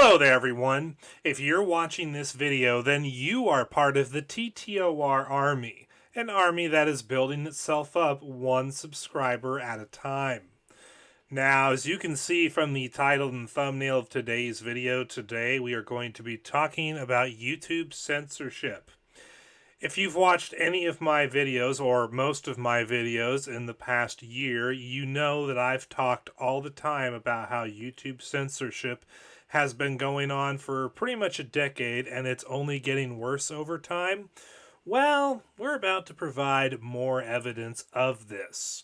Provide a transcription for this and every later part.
Hello there, everyone. If you're watching this video, then you are part of the TTOR Army, an army that is building itself up one subscriber at a time. Now, as you can see from the title and thumbnail of today's video, today we are going to be talking about YouTube censorship. If you've watched any of my videos, or most of my videos in the past year, you know that I've talked all the time about how YouTube censorship has been going on for pretty much a decade, and it's only getting worse over time. Well, we're about to provide more evidence of this.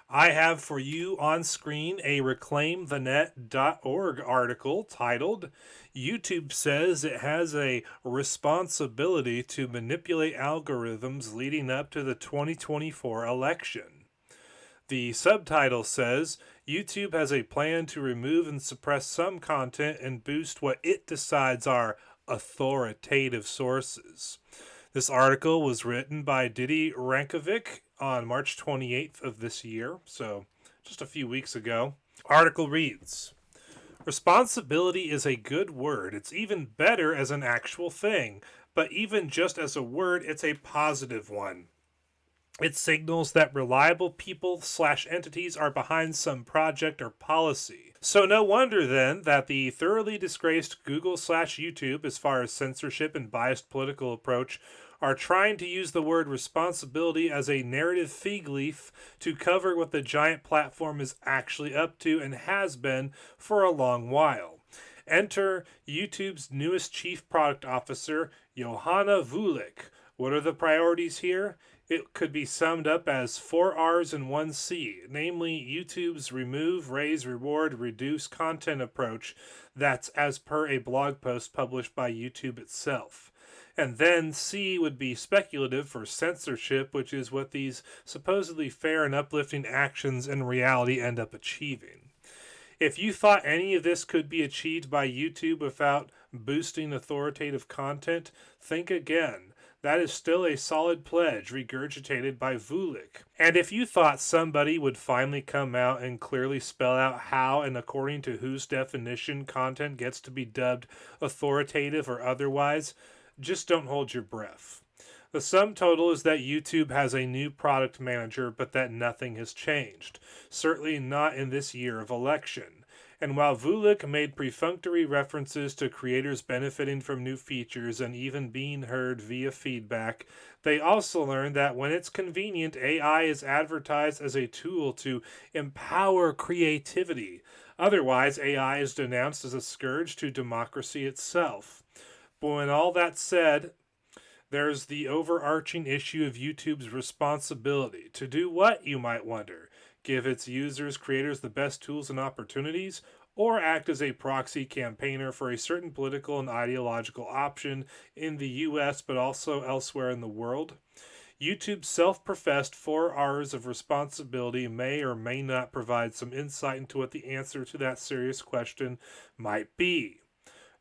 I have for you on screen a reclaimthenet.org article titled, YouTube Says It Has a Responsibility to Manipulate Algorithms Leading Up to the 2024 Election. The subtitle says, YouTube has a plan to remove and suppress some content and boost what it decides are authoritative sources. This article was written by Didi Rankovic on March 28th of this year, so just a few weeks ago. Article reads, responsibility is a good word. It's even better as an actual thing, but even just as a word, it's a positive one. It signals that reliable people/entities are behind some project or policy. So no wonder then that the thoroughly disgraced Google/YouTube, as far as censorship and biased political approach, are trying to use the word responsibility as a narrative fig leaf to cover what the giant platform is actually up to and has been for a long while. Enter YouTube's newest chief product officer, Johanna Voolich. What are the priorities here? It could be summed up as 4 R's and 1 C, namely YouTube's remove, raise, reward, reduce content approach that's as per a blog post published by YouTube itself. And then C would be speculative for censorship, which is what these supposedly fair and uplifting actions in reality end up achieving. If you thought any of this could be achieved by YouTube without boosting authoritative content, think again. That is still a solid pledge regurgitated by Voolich. And if you thought somebody would finally come out and clearly spell out how and according to whose definition content gets to be dubbed authoritative or otherwise, just don't hold your breath. The sum total is that YouTube has a new product manager, but that nothing has changed. Certainly not in this year of election. And while Voolich made perfunctory references to creators benefiting from new features and even being heard via feedback, they also learned that when it's convenient, AI is advertised as a tool to empower creativity. Otherwise, AI is denounced as a scourge to democracy itself. But when all that's said, there's the overarching issue of YouTube's responsibility. To do what, you might wonder? Give its users, creators the best tools and opportunities, or act as a proxy campaigner for a certain political and ideological option in the US but also elsewhere in the world? YouTube's self-professed 4 R's of responsibility may or may not provide some insight into what the answer to that serious question might be.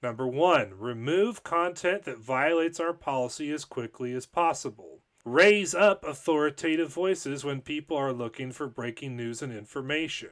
Number 1, remove content that violates our policy as quickly as possible. Raise up authoritative voices when people are looking for breaking news and information.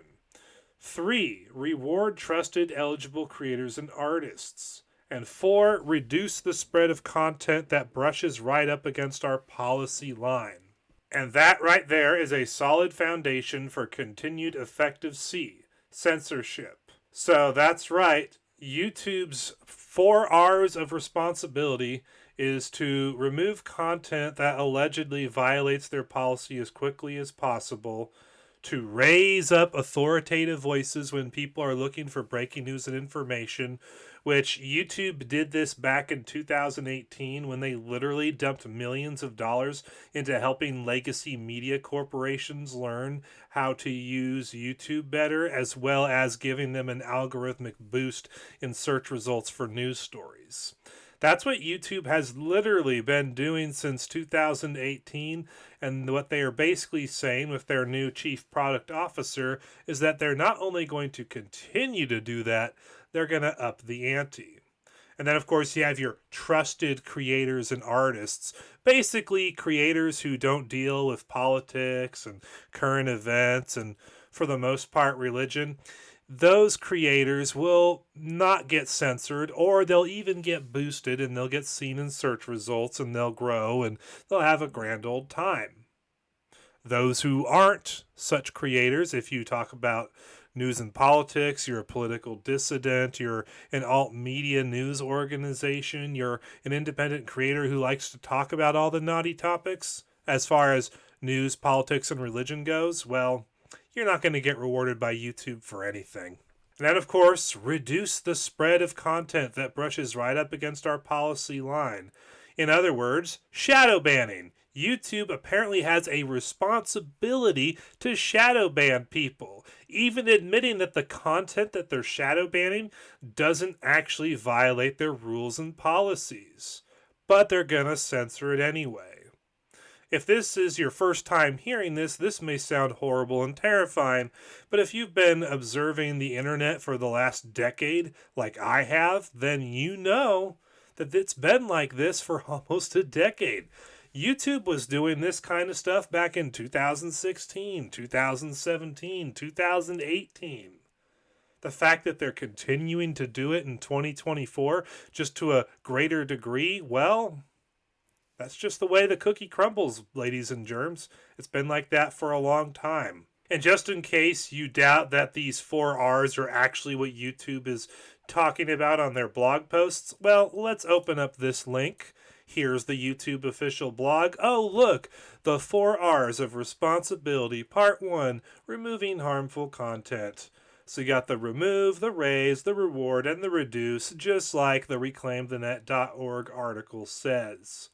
3, reward trusted, eligible creators and artists. And 4, reduce the spread of content that brushes right up against our policy line. And that right there is a solid foundation for continued effective C, censorship. So that's right. YouTube's 4 R's of responsibility is to remove content that allegedly violates their policy as quickly as possible, to raise up authoritative voices when people are looking for breaking news and information, which YouTube did this back in 2018 when they literally dumped millions of dollars into helping legacy media corporations learn how to use YouTube better, as well as giving them an algorithmic boost in search results for news stories. That's what YouTube has literally been doing since 2018, and what they are basically saying with their new chief product officer is that they're not only going to continue to do that, they're going to up the ante. And then, of course, you have your trusted creators and artists, basically creators who don't deal with politics and current events and, for the most part, religion. those creators will not get censored, or they'll even get boosted and they'll get seen in search results and they'll grow and they'll have a grand old time. Those who aren't such creators, if you talk about news and politics, you're a political dissident, you're an alt media news organization, you're an independent creator who likes to talk about all the naughty topics as far as news, politics, and religion goes, well, you're not going to get rewarded by YouTube for anything. And then, of course, reduce the spread of content that brushes right up against our policy line. In other words, shadow banning. YouTube apparently has a responsibility to shadow ban people, even admitting that the content that they're shadow banning doesn't actually violate their rules and policies. But they're gonna censor it anyway. If this is your first time hearing this, this may sound horrible and terrifying, but if you've been observing the internet for the last decade, like I have, then you know that it's been like this for almost a decade. YouTube was doing this kind of stuff back in 2016, 2017, 2018. The fact that they're continuing to do it in 2024, just to a greater degree, well, that's just the way the cookie crumbles, ladies and germs. It's been like that for a long time. And just in case you doubt that these 4Rs are actually what YouTube is talking about on their blog posts, well, let's open up this link. Here's the YouTube official blog. Oh, look, the 4Rs of responsibility, part 1, removing harmful content. So you got the remove, the raise, the reward, and the reduce, just like the reclaimthenet.org article says.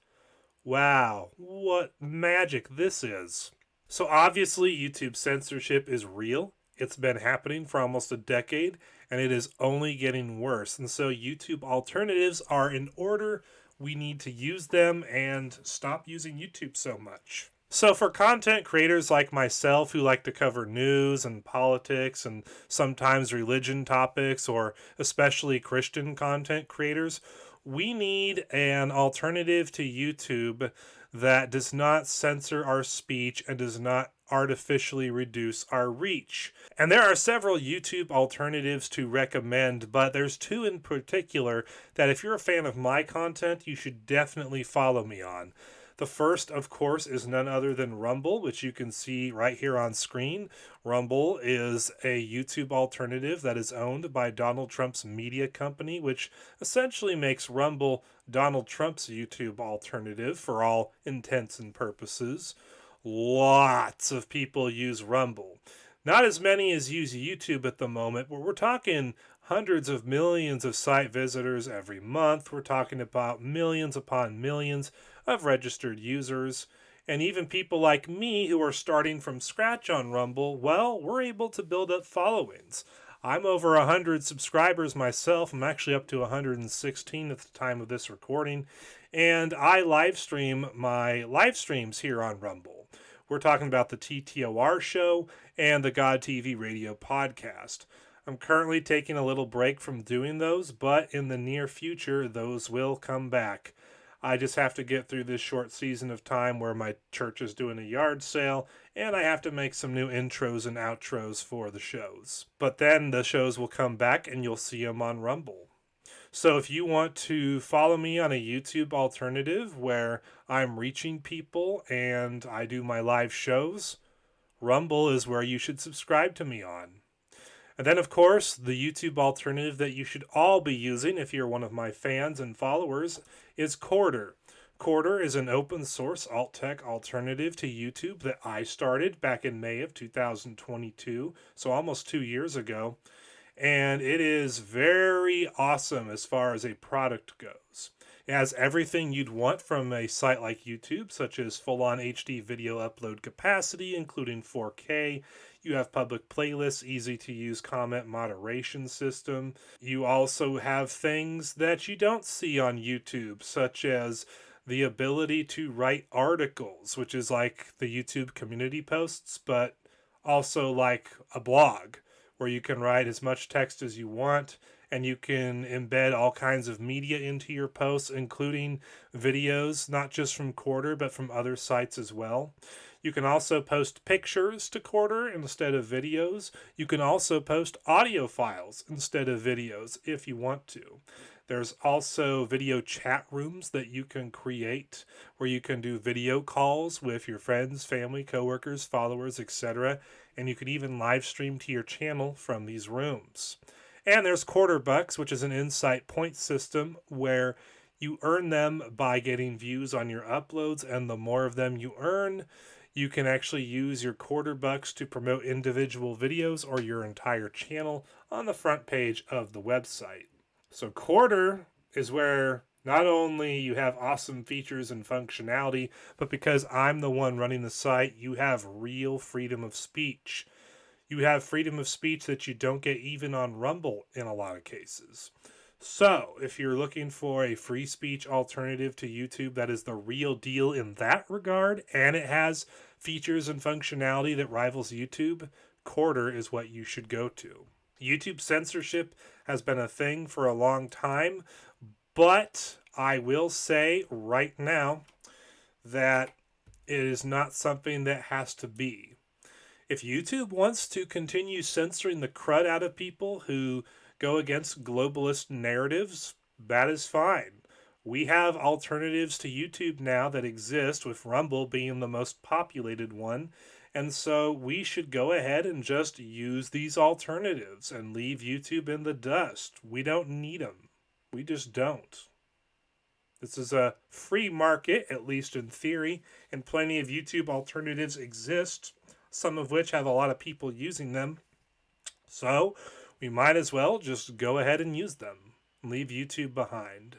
Wow, what magic this is. So obviously YouTube censorship is real. It's been happening for almost a decade, and it is only getting worse. And so YouTube alternatives are in order. We need to use them and stop using YouTube so much. So for content creators like myself who like to cover news and politics and sometimes religion topics, or especially Christian content creators, we need an alternative to YouTube that does not censor our speech and does not artificially reduce our reach. And there are several YouTube alternatives to recommend, but there's two in particular that if you're a fan of my content, you should definitely follow me on. The first, of course, is none other than Rumble, which you can see right here on screen. Rumble is a YouTube alternative that is owned by Donald Trump's media company, which essentially makes Rumble Donald Trump's YouTube alternative for all intents and purposes. Lots of people use Rumble. Not as many as use YouTube at the moment, but we're talking hundreds of millions of site visitors every month. We're talking about millions upon millions of registered users. And even people like me who are starting from scratch on Rumble, well, we're able to build up followings. I'm over 100 subscribers myself. I'm actually up to 116 at the time of this recording. And I live stream my live streams here on Rumble. We're talking about the TTOR show and the God TV radio podcast. I'm currently taking a little break from doing those, but in the near future, those will come back. I just have to get through this short season of time where my church is doing a yard sale, and I have to make some new intros and outros for the shows. But then the shows will come back and you'll see them on Rumble. So if you want to follow me on a YouTube alternative where I'm reaching people and I do my live shows, Rumble is where you should subscribe to me on. And then, of course, the YouTube alternative that you should all be using if you're one of my fans and followers is Quarter. Quarter is an open source alt tech alternative to YouTube that I started back in May of 2022, so almost 2 years ago. And it is very awesome as far as a product goes. It has everything you'd want from a site like YouTube, such as full-on HD video upload capacity, including 4K. You have public playlists, easy-to-use comment moderation system. You also have things that you don't see on YouTube, such as the ability to write articles, which is like the YouTube community posts, but also like a blog, where you can write as much text as you want, and you can embed all kinds of media into your posts, including videos, not just from Quarter, but from other sites as well. You can also post pictures to Quarter instead of videos. You can also post audio files instead of videos if you want to. There's also video chat rooms that you can create where you can do video calls with your friends, family, coworkers, followers, etc. And you can even live stream to your channel from these rooms. And there's Quarter Bucks, which is an insight point system where you earn them by getting views on your uploads, and the more of them you earn, you can actually use your Quarter Bucks to promote individual videos or your entire channel on the front page of the website. So Quarter is where not only you have awesome features and functionality, but because I'm the one running the site, you have real freedom of speech. You have freedom of speech that you don't get even on Rumble in a lot of cases. So, if you're looking for a free speech alternative to YouTube that is the real deal in that regard, and it has features and functionality that rivals YouTube, Quarter is what you should go to. YouTube censorship has been a thing for a long time, but I will say right now that it is not something that has to be. If YouTube wants to continue censoring the crud out of people who go against globalist narratives, that is fine. We have alternatives to YouTube now that exist, with Rumble being the most populated one, and so we should go ahead and just use these alternatives and leave YouTube in the dust. We don't need them. We just don't. This is a free market, at least in theory, and plenty of YouTube alternatives exist, some of which have a lot of people using them. So we might as well just go ahead and use them. Leave YouTube behind.